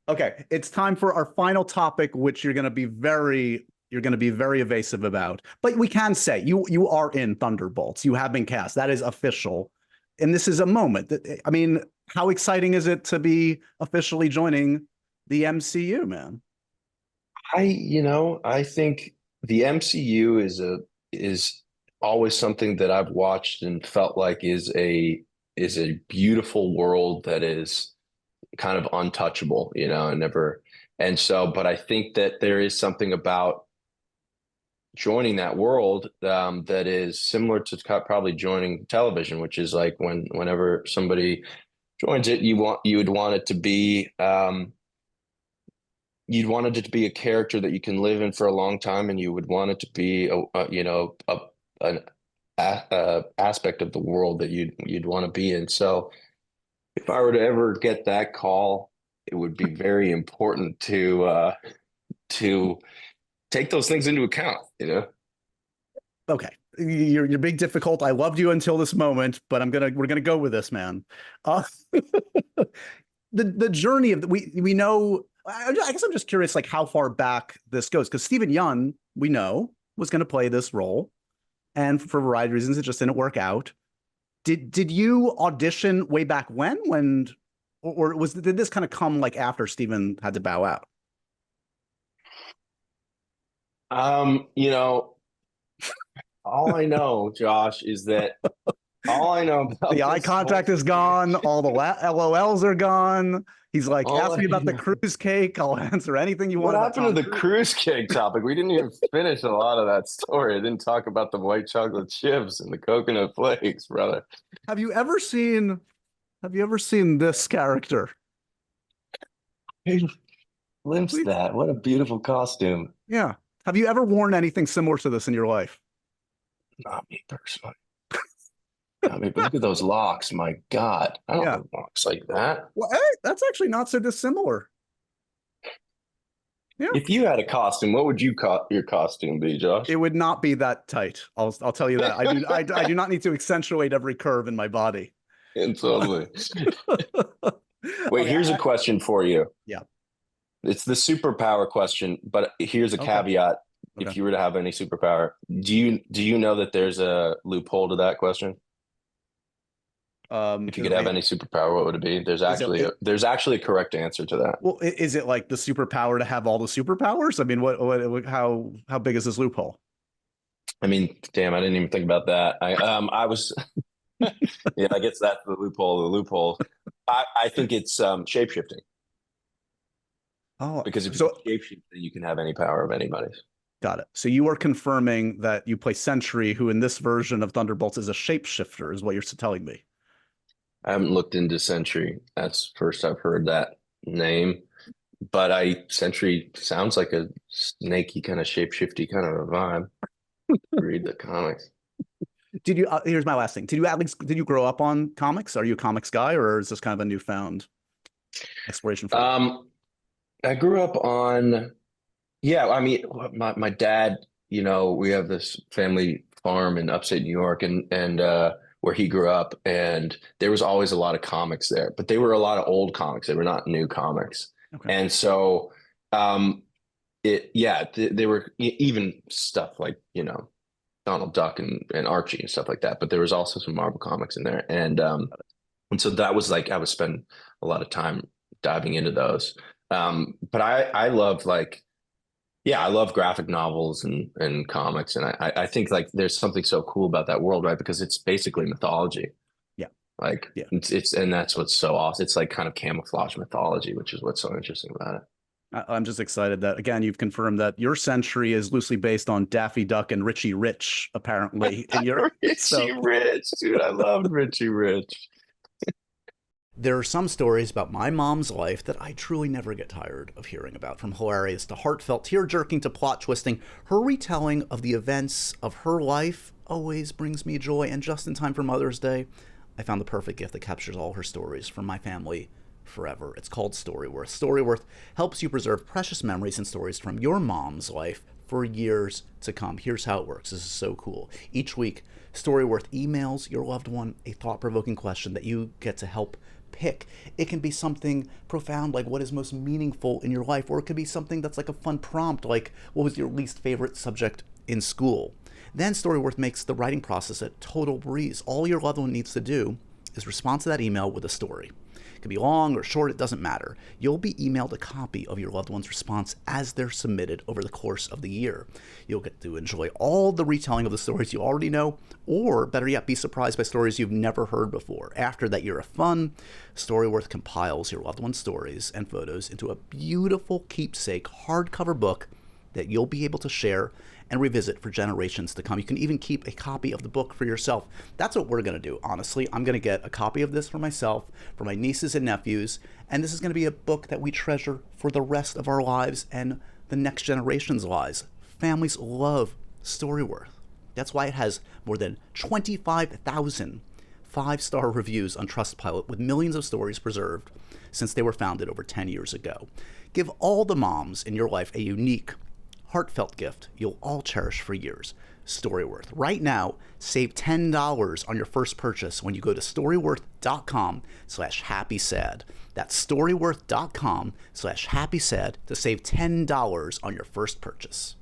Okay, it's time for our final topic, which you're going to be very evasive about. But we can say you are in Thunderbolts. You have been cast. That is official. And this is a moment that, I mean, how exciting is it to be officially joining the MCU, man? I think the MCU is always something that I've watched and felt like is a beautiful world that is kind of untouchable, and never. And so, but I think that there is something about joining that world that is similar to probably joining television, which is like whenever somebody joins it, you would want it to be you'd want it to be a character that you can live in for a long time, and you would want it to be an aspect of the world that you'd want to be in. So if I were to ever get that call, it would be very important to take those things into account. Okay. You're being difficult. I loved you until this moment, but we're gonna go with this, man. Uh, the journey of we know. I guess I'm just curious, like how far back this goes, because Stephen Yun, we know, was going to play this role, and for a variety of reasons, it just didn't work out. Did you audition way back when or did this kind of come like after Stephen had to bow out? You know, all I know, Josh, is that all I know about The eye this whole contact is gone. situation, All the LOLs are gone. He's like, all ask I me about the know. cruise cake. I'll answer anything you What want about happened to Tom the Cruise. cruise cake topic? We didn't even finish a lot of that story. I didn't talk about the white chocolate chips and the coconut flakes, brother. Have you ever seen Have you ever seen this character? Hey, glimpse Please. that. What a beautiful costume. Yeah. Have you ever worn anything similar to this in your life? Not me personally. Not me, but look at those locks. My God. I don't Yeah. have locks like that. Well, hey, that's actually not so dissimilar. Yeah. If you had a costume, what would your costume be, Josh? It would not be that tight. I'll tell you that. I do not need to accentuate every curve in my body. And totally. Wait, Okay. here's a question for you. Yeah. It's the superpower question, but here's a Okay. caveat. Okay. If you were to have any superpower, do you know that there's a loophole to that question? If you could have any superpower, what would it be? There's Is actually it, a correct answer to that. well, is it like the superpower to have all the superpowers? I mean, how big is this loophole? I mean, damn, I didn't even think about that. I was yeah, I guess that's the loophole. The loophole. I think it's shapeshifting, Oh, because if you so can shapeshift, then you can have any power of anybody's. got it. So you are confirming that you play Sentry, who in this version of Thunderbolts is a shapeshifter, is what you're telling me. I haven't looked into Sentry. That's first I've heard that name. But Sentry sounds like a snaky kind of shapeshifty kind of a vibe. Read the comics. Did you? Here's my last thing. Did you grow up on comics? Are you a comics guy, or is this kind of a newfound exploration for you? I grew up on, yeah, I mean, my dad, we have this family farm in upstate New York, and where he grew up, and there was always a lot of comics there, but they were a lot of old comics. They were not new comics. Okay. And so they were even stuff like, Donald Duck and Archie and stuff like that, but there was also some Marvel comics in there. And so that was like I would spend a lot of time diving into those. But I love like, yeah, I love graphic novels and comics, and I think like there's something so cool about that world, right? Because it's basically mythology. Yeah. Like Yeah. it's and that's what's so awesome. It's like kind of camouflage mythology, which is what's so interesting about it. I'm just excited that again you've confirmed that your Sentry is loosely based on Daffy Duck and Richie Rich, apparently. In your Richie Rich, dude, I loved Richie Rich. There are some stories about my mom's life that I truly never get tired of hearing about, from hilarious to heartfelt, tear-jerking to plot-twisting. Her retelling of the events of her life always brings me joy, and just in time for Mother's Day, I found the perfect gift that captures all her stories from my family forever. It's called Storyworth. Storyworth helps you preserve precious memories and stories from your mom's life for years to come. Here's how it works. This is so cool. Each week, Storyworth emails your loved one a thought-provoking question that you get to help pick. It can be something profound like what is most meaningful in your life, or it could be something that's like a fun prompt like what was your least favorite subject in school. Then Storyworth makes the writing process a total breeze. All your loved one needs to do is respond to that email with a story. It could be long or short, it doesn't matter. You'll be emailed a copy of your loved one's response as they're submitted over the course of the year. You'll get to enjoy all the retelling of the stories you already know, or better yet, be surprised by stories you've never heard before. After that year of fun, Storyworth compiles your loved one's stories and photos into a beautiful keepsake hardcover book that you'll be able to share and revisit for generations to come. You can even keep a copy of the book for yourself. That's what we're going to do, honestly. I'm going to get a copy of this for myself, for my nieces and nephews, and this is going to be a book that we treasure for the rest of our lives and the next generation's lives. Families love Storyworth. That's why it has more than 25,000 five-star reviews on Trustpilot with millions of stories preserved since they were founded over 10 years ago. Give all the moms in your life a unique, heartfelt gift you'll all cherish for years. Storyworth. Right now, save $10 on your first purchase when you go to storyworth.com/happysad. That's storyworth.com/happysad to save $10 on your first purchase.